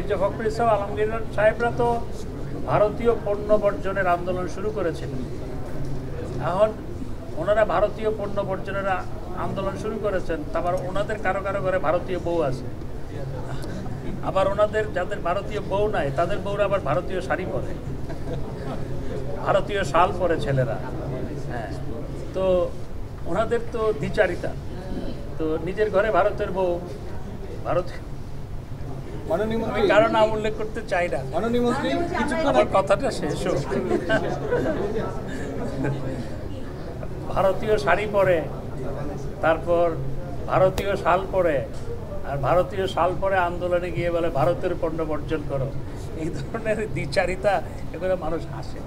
মির্জা ফখরুল ইসলাম আলমগীর সাহেবরা তো ভারতীয় পণ্য বর্জনের আন্দোলন শুরু করেছেন। এখন ওনারা ভারতীয় পণ্য বর্জনের আন্দোলন শুরু করেছেন, তারপর ওনাদের কারো কারো ঘরে ভারতীয় বউ আছে, আবার ওনাদের যাদের ভারতীয় বউ নাই তাদের বউরা আবার ভারতীয় শাড়ি পরে, ভারতীয় শাল পরে ছেলেরা। হ্যাঁ, তো ওনাদের তো দ্বিচারিতা, তো নিজের ঘরে ভারতের বউ, ভারতীয় আমি কারো নাম উল্লেখ করতে চাই না, আমার কথাটা শেষ হোক। ভারতীয় শাড়ি পরে, তারপর ভারতীয় শাল পরে, আর ভারতীয় শাল পরে আন্দোলনে গিয়ে বলে ভারতের পণ্য বর্জন করো। এই ধরনের দ্বিচারিতা এগুলো মানুষ হাসে।